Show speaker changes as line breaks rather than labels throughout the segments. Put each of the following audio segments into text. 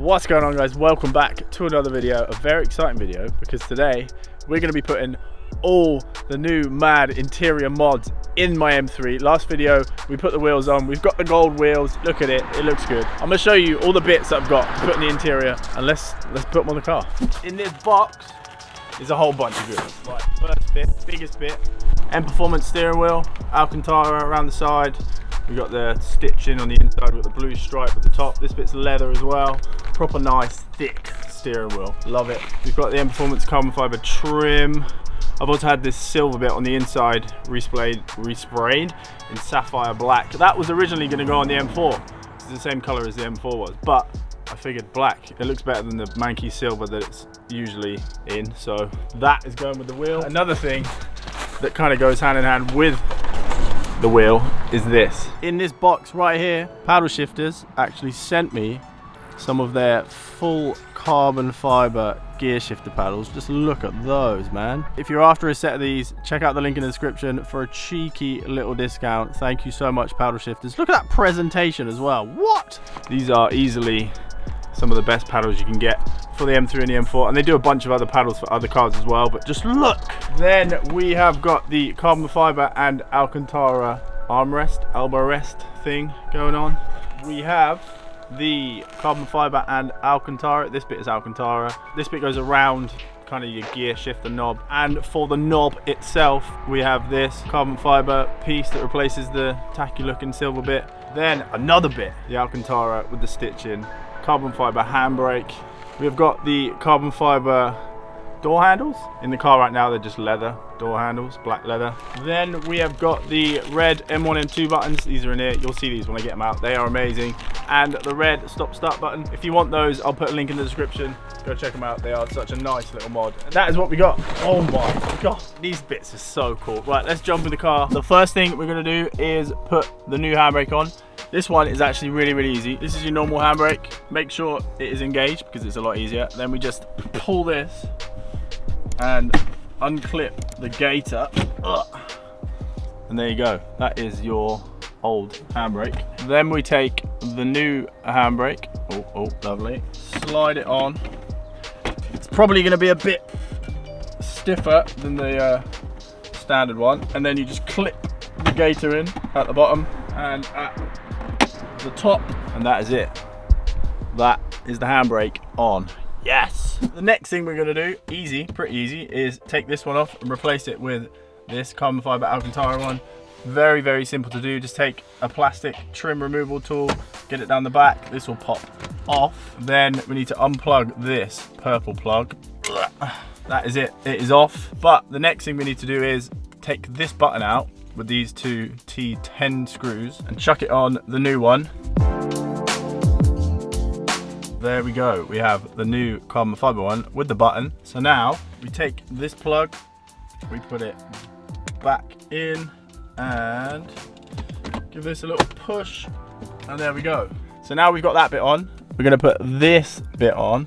What's going on, guys? Welcome back to another video, a very exciting video, because today we're going to be putting all the new mad interior mods in my M3. Last video we put the wheels on, we've got the gold wheels, look at it, it looks good. I'm going to show you all the bits that I've got to put in the interior, and let's put them on the car. In this box is a whole bunch of goodies. Right, first bit, biggest bit, M Performance steering wheel, Alcantara around the side. We got the stitching on the inside with the blue stripe at the top. This bit's leather as well. Proper nice, thick steering wheel. Love it. We've got the M Performance carbon fiber trim. I've also had this silver bit on the inside resprayed in sapphire black. That was originally going to go on the M4. It's the same color as the M4 was, but I figured black. It looks better than the manky silver that it's usually in. So that is going with the wheel. Another thing that kind of goes hand in hand with the wheel is this. In this box right here, Paddle Shifters actually sent me some of their full carbon fiber gear shifter paddles. Just look at those, man. If you're after a set of these, check out the link in the description for a cheeky little discount. Thank you so much, Paddle Shifters. Look at that presentation as well. What? These are easily some of the best paddles you can get for the M3 and the M4, and they do a bunch of other paddles for other cars as well, but just look. Then we have got the carbon fiber and Alcantara armrest, elbow rest thing going on. We have the carbon fiber and Alcantara. This bit is Alcantara. This bit goes around kind of your gear shifter knob, and for the knob itself we have this carbon fiber piece that replaces the tacky looking silver bit. Then another bit, the Alcantara with the stitching, carbon fiber handbrake. We've got the carbon fiber door handles. In the car right now they're just leather door handles, black leather. Then we have got the red M1 M2 buttons. These are in here, you'll see these when I get them out, they are amazing. And the red stop start button. If you want those, I'll put a link in the description, go check them out. They are such a nice little mod, and that is what we got. Oh my god, these bits are so cool. Right, let's jump in the car. The first thing we're going to do is put the new handbrake on. This one is actually really easy. This is your normal handbrake. Make sure it is engaged because it's a lot easier. Then we just pull this and unclip the gator. And there you go. That is your old handbrake. Then we take the new handbrake. Oh, lovely. Slide it on. It's probably going to be a bit stiffer than the standard one. And then you just clip the gator in at the bottom and at the top, and that is it. That is the handbrake on. Yes. The next thing we're going to do, easy, pretty easy, is take this one off and replace it with this carbon fiber Alcantara one. Very simple to do. Just take a plastic trim removal tool, get it down the back. This will pop off. Then we need to unplug this purple plug. That is it. It is off. But the next thing we need to do is take this button out with these two T10 screws and chuck it on the new one. There we go. We have the new carbon fiber one with the button. So now we take this plug, we put it back in and give this a little push, and there we go. So now we've got that bit on, we're going to put this bit on.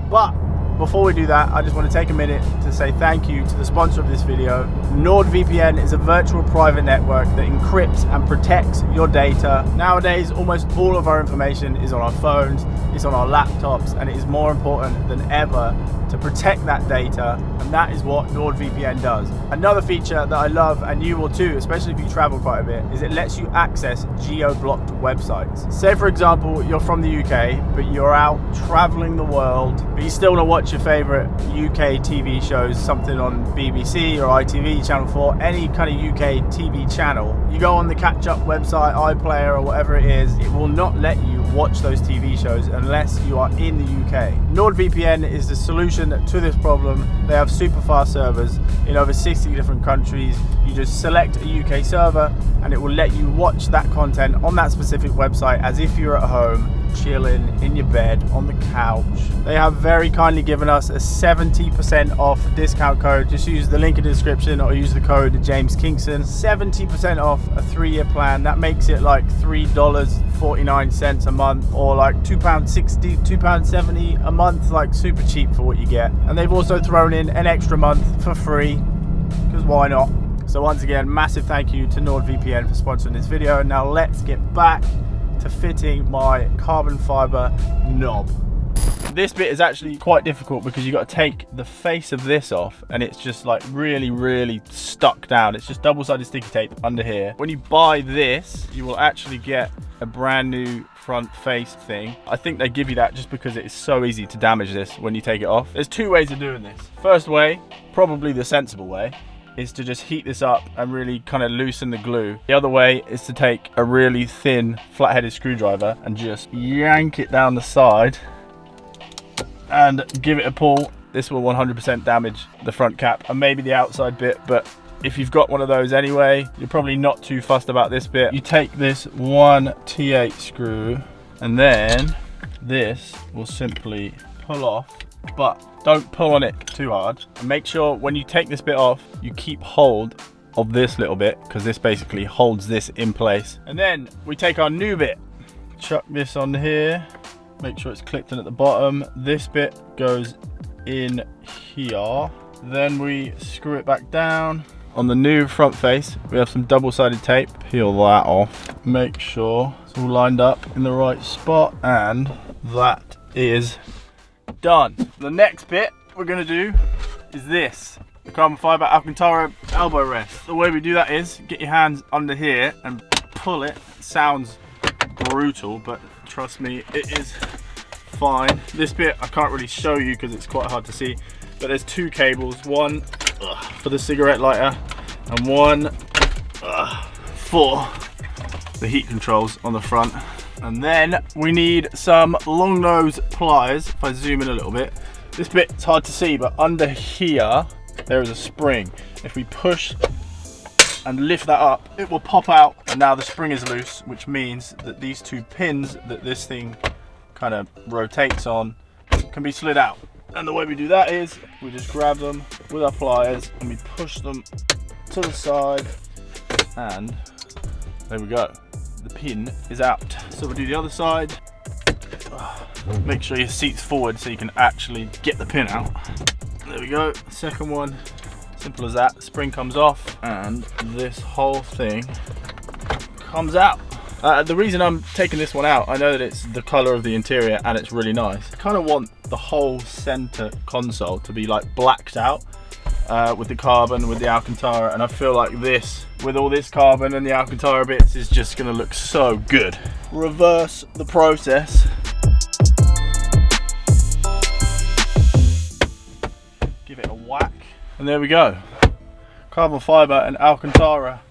But before we do that, I just want to take a minute to say thank you to the sponsor of this video. NordVPN is a virtual private network that encrypts and protects your data. Nowadays, almost all of our information is on our phones, it's on our laptops, and it is more important than ever to protect that data, and that is what NordVPN does. Another feature that I love, and you will too, especially if you travel quite a bit, is it lets you access geo-blocked websites. Say for example, you're from the UK, but you're out traveling the world, but you still want to watch your favorite UK TV shows, something on BBC or ITV, Channel 4, any kind of UK TV channel. You go on the catch-up website, iPlayer or whatever it is, it will not let you watch those TV shows unless you are in the UK. NordVPN is the solution to this problem. They have super fast servers in over 60 different countries. You just select a UK server and it will let you watch that content on that specific website as if you're at home, chilling in your bed on the couch. They have very kindly given us a 70% off discount code. Just use the link in the description or use the code James Kingston. 70% off a 3-year plan. That makes it like $3.49 a month, or like £2.60, £2.70 a month, like super cheap for what you get. And they've also thrown in an extra month for free, because why not? So once again, massive thank you to NordVPN for sponsoring this video. Now let's get back to fitting my carbon fiber knob. this bit is actually quite difficult because you got to take the face of this off, and it's just like really stuck down. It's just double-sided sticky tape under here. When you buy this, you will actually get a brand new front face thing. I think they give you that just because it is so easy to damage this when you take it off. There's two ways of doing this. First way, probably the sensible way, is to just heat this up and really kind of loosen the glue. The other way is to take a really thin flat-headed screwdriver and just yank it down the side and give it a pull. This will 100% damage the front cap and maybe the outside bit, but if you've got one of those anyway, you're probably not too fussed about this bit. You take this one T8 screw and then this will simply pull off, but don't pull on it too hard. And make sure when you take this bit off, you keep hold of this little bit because this basically holds this in place. And then we take our new bit, chuck this on here, make sure it's clipped in at the bottom. This bit goes in here. Then we screw it back down. On the new front face, we have some double-sided tape. Peel that off. Make sure it's all lined up in the right spot, and that is done. The next bit we're gonna do is this, the carbon fiber Alcantara elbow rest. The way we do that is get your hands under here and pull it. It sounds brutal, but trust me, it is fine. This bit I can't really show you because it's quite hard to see, but there's two cables, one for the cigarette lighter and one for the heat controls on the front. And then we need some long nose pliers. If I zoom in a little bit, this bit's hard to see, but under here there is a spring. If we push and lift that up, it will pop out, and now the spring is loose, which means that these two pins that this thing kind of rotates on can be slid out. And the way we do that is we just grab them with our pliers and we push them to the side, and there we go. The pin is out. So we'll do the other side. Make sure your seat's forward so you can actually get the pin out. There we go. Second one, simple as that. The spring comes off and this whole thing comes out. The reason I'm taking this one out, I know that it's the color of the interior and it's really nice. I kind of want the whole center console to be like blacked out with the carbon, with the Alcantara, and I feel like this, with all this carbon and the Alcantara bits, is just gonna look so good. Reverse the process. Give it a whack, and there we go. Carbon fiber and Alcantara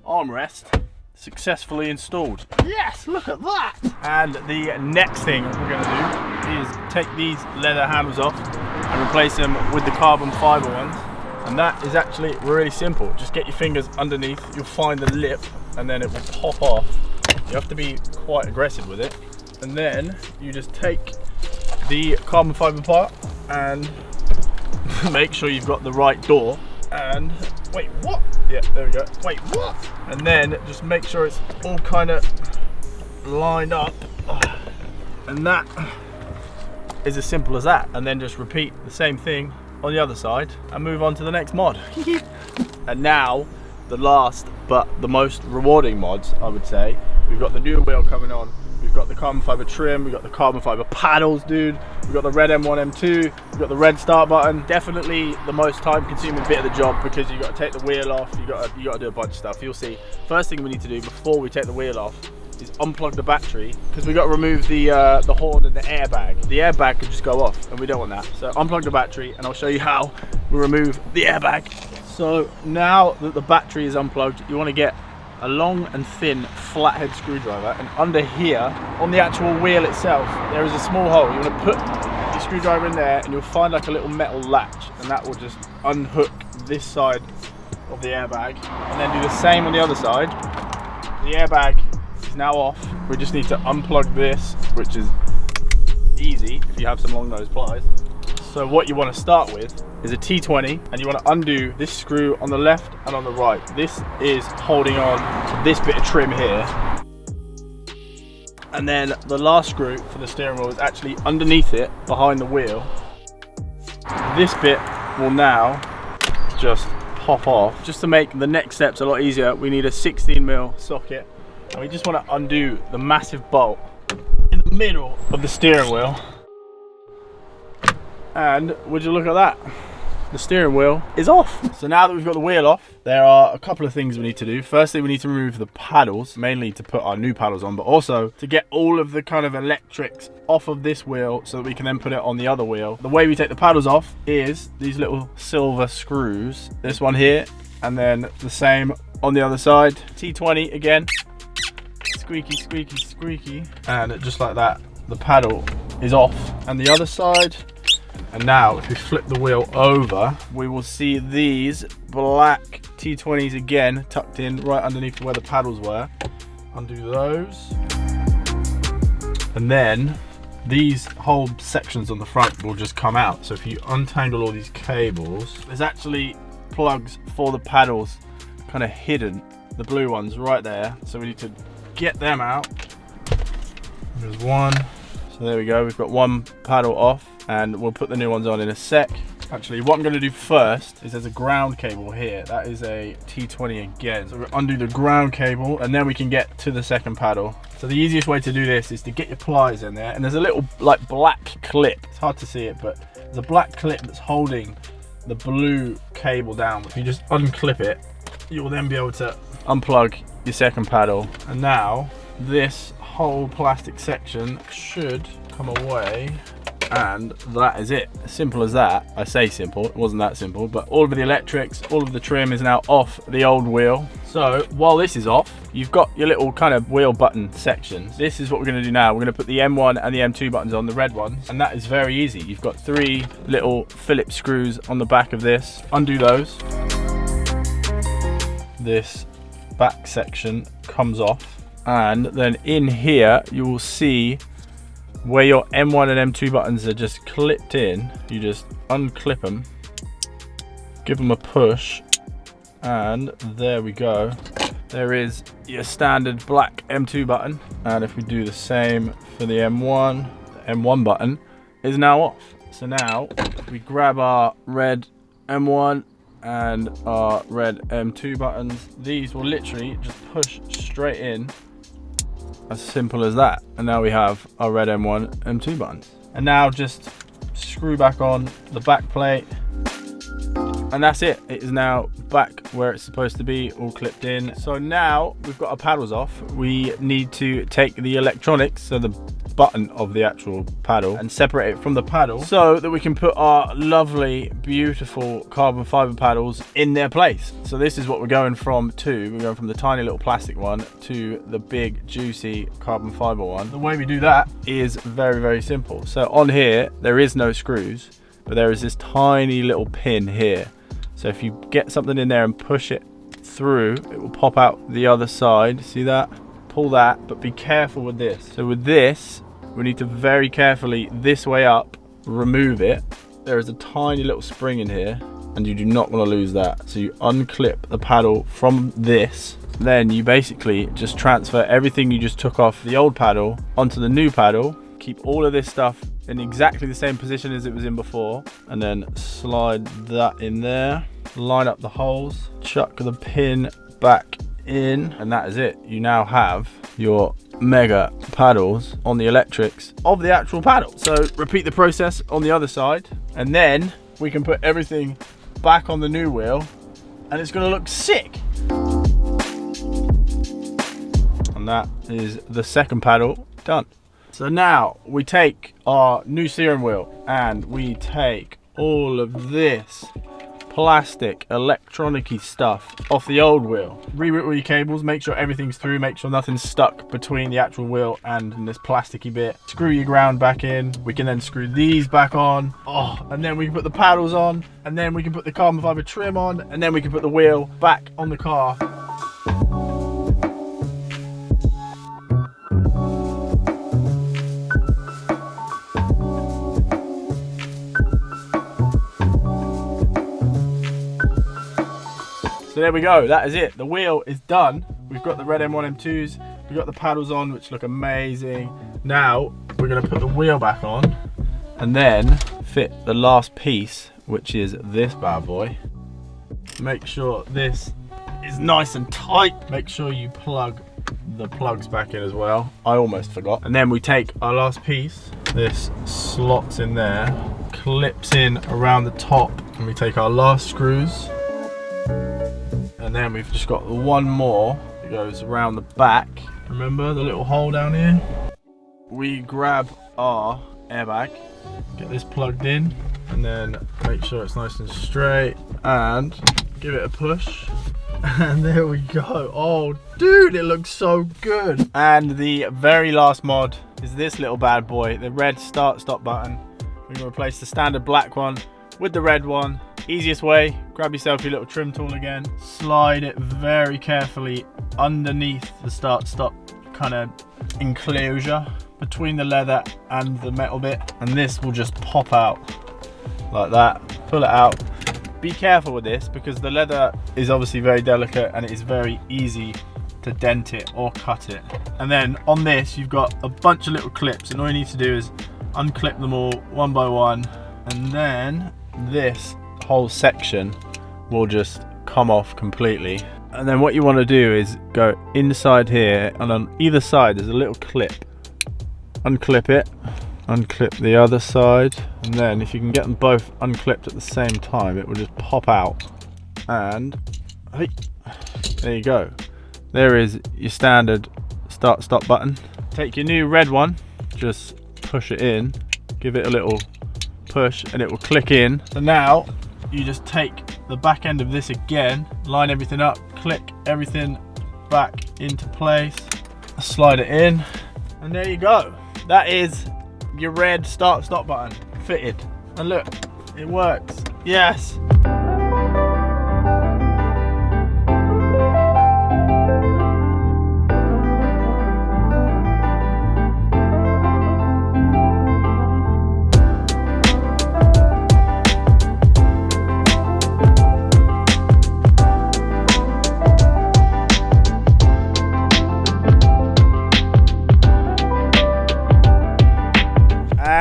armrest successfully installed. Yes, look at that. And the next thing we're going to do is take these leather handles off and replace them with the carbon fiber ones. And that is actually really simple. Just get your fingers underneath, you'll find the lip, and then it will pop off. You have to be quite aggressive with it. And then you just take the carbon fiber part and make sure you've got the right door. And wait, what? Yeah, there we go. Wait, what? And then just make sure it's all kind of lined up. And that is as simple as that. And then just repeat the same thing on the other side and move on to the next mod. And now, the last but the most rewarding mods, I would say. We've got the new wheel coming on. We've got the carbon fiber trim, we've got the carbon fiber paddles, dude. We've got the red M1, M2, we've got the red start button. Definitely the most time-consuming bit of the job because you got to take the wheel off, you got to do a bunch of stuff. You'll see. First thing we need to do before we take the wheel off is unplug the battery, because we got to remove the horn and the airbag. The airbag could just go off, and we don't want that. So unplug the battery, and I'll show you how we remove the airbag. So now that the battery is unplugged, you want to get a long and thin flathead screwdriver, and under here on the actual wheel itself there is a small hole. You want to put your screwdriver in there and you'll find like a little metal latch, and that will just unhook this side of the airbag, and then do the same on the other side. The airbag is now off. We just need to unplug this, which is easy if you have some long nose pliers. So what you want to start with is a T20, and you want to undo this screw on the left and on the right. This is holding on to this bit of trim here. And then the last screw for the steering wheel is actually underneath it, behind the wheel. This bit will now just pop off. Just to make the next steps a lot easier, we need a 16mm socket, and we just want to undo the massive bolt in the middle of the steering wheel. And would you look at that? The steering wheel is off. So now that we've got the wheel off, there are a couple of things we need to do. Firstly, we need to remove the paddles, mainly to put our new paddles on, but also to get all of the kind of electrics off of this wheel so that we can then put it on the other wheel. The way we take the paddles off is these little silver screws. This one here, and then the same on the other side. T20 again. Squeaky, squeaky, squeaky. And just like that, the paddle is off. And the other side. And now if we flip the wheel over, we will see these black T20s again tucked in right underneath where the paddles were. Undo those. And then these whole sections on the front will just come out. So if you untangle all these cables, there's actually plugs for the paddles kind of hidden, the blue ones right there. So we need to get them out. There's one. So there we go, we've got one paddle off, and we'll put the new ones on in a sec. Actually, what I'm going to do first is there's a ground cable here. That is a T20 again. So we'll undo the ground cable, and then we can get to the second paddle. So the easiest way to do this is to get your pliers in there, and there's a little like black clip. It's hard to see it, but there's a black clip that's holding the blue cable down. If you just unclip it, you will then be able to unplug your second paddle. And now this whole plastic section should come away, and that is it. As simple as that. I say simple, it wasn't that simple, but all of the electrics, all of the trim is now off the old wheel. So while this is off, you've got your little kind of wheel button sections. This is what we're going to do now. We're going to put the M1 and the M2 buttons on, the red ones, and that is very easy. You've got 3 little Phillips screws on the back of this. Undo those. This back section comes off. And then in here, you will see where your M1 and M2 buttons are just clipped in. You just unclip them, give them a push, and there we go. There is your standard black M2 button. And if we do the same for the M1, the M1 button is now off. So now we grab our red M1 and our red M2 buttons. These will literally just push straight in. As simple as that. And now we have our red M1, M2 buttons. And now just screw back on the back plate. And that's it. It is now back where it's supposed to be, all clipped in. So now we've got our paddles off. We need to take the electronics, so the button of the actual paddle, and separate it from the paddle so that we can put our lovely, beautiful carbon fiber paddles in their place. So this is what we're going from to. We're going from the tiny little plastic one to the big, juicy carbon fiber one. The way we do that is very, very simple. So on here, there is no screws, but there is this tiny little pin here. So if you get something in there and push it through, it will pop out the other side. See that? Pull that, but be careful with this. So with this, we need to very carefully, this way up, remove it. There is a tiny little spring in here, and you do not want to lose that. So you unclip the paddle from this. Then you basically just transfer everything you just took off the old paddle onto the new paddle. Keep all of this stuff in exactly the same position as it was in before, and then slide that in there, line up the holes, chuck the pin back in, and that is it. You now have your mega paddles on the electrics of the actual paddle. So repeat the process on the other side, and then we can put everything back on the new wheel, and it's going to look sick. And that is the second paddle done. So now we take our new steering wheel and we take all of this plastic electronic-y stuff off the old wheel. Reroute all your cables, make sure everything's through, make sure nothing's stuck between the actual wheel and this plasticky bit. Screw your ground back in. We can then screw these back on. And then we can put the paddles on, and then we can put the carbon fiber trim on, and then we can put the wheel back on the car. So there we go, that is it. The wheel is done. We've got the red M1, M2s, we've got the paddles on, which look amazing. Now, we're gonna put the wheel back on and then fit the last piece, which is this bad boy. Make sure this is nice and tight. Make sure you plug the plugs back in as well. I almost forgot. And then we take our last piece. This slots in there, clips in around the top, and we take our last screws. And then we've just got one more that goes around the back. Remember the little hole down here? We grab our airbag, get this plugged in, and then make sure it's nice and straight, and give it a push. And there we go. Oh dude, it looks so good. And the very last mod is this little bad boy, the red start stop button. We're gonna replace the standard black one with the red one. Easiest way, grab yourself your little trim tool again, slide it very carefully underneath the start stop kind of enclosure between the leather and the metal bit, and this will just pop out like that. Pull it out. Be careful with this because the leather is obviously very delicate and it is very easy to dent it or cut it. And then on this you've got a bunch of little clips, and all you need to do is unclip them all one by one, and then this whole section will just come off completely. And then what you want to do is go inside here, and on either side there's a little clip. Unclip it, unclip the other side, and then if you can get them both unclipped at the same time, it will just pop out. And hey, there you go. There is your standard start stop button. Take your new red one, just push it in, give it a little push, and it will click in. So now you just take the back end of this again, line everything up, click everything back into place, slide it in, and there you go. That is your red start stop button fitted. And look, it works. Yes.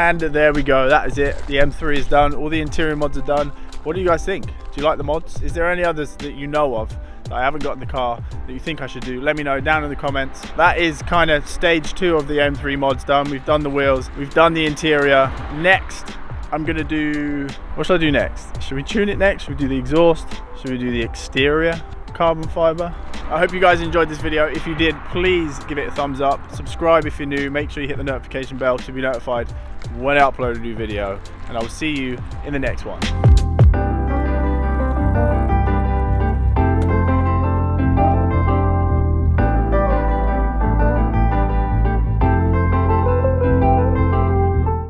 And there we go, that is it. The M3 is done, all the interior mods are done. What do you guys think? Do you like the mods? Is there any others that you know of that I haven't got in the car that you think I should do? Let me know down in the comments. That is kind of stage 2 of the M3 mods done. We've done the wheels, we've done the interior. Next, I'm gonna do, what should I do next? Should we tune it next? Should we do the exhaust? Should we do the exterior carbon fiber? I hope you guys enjoyed this video. If you did, please give it a thumbs up. Subscribe if you're new. Make sure you hit the notification bell to be notified when I upload a new video. And I will see you in the next one.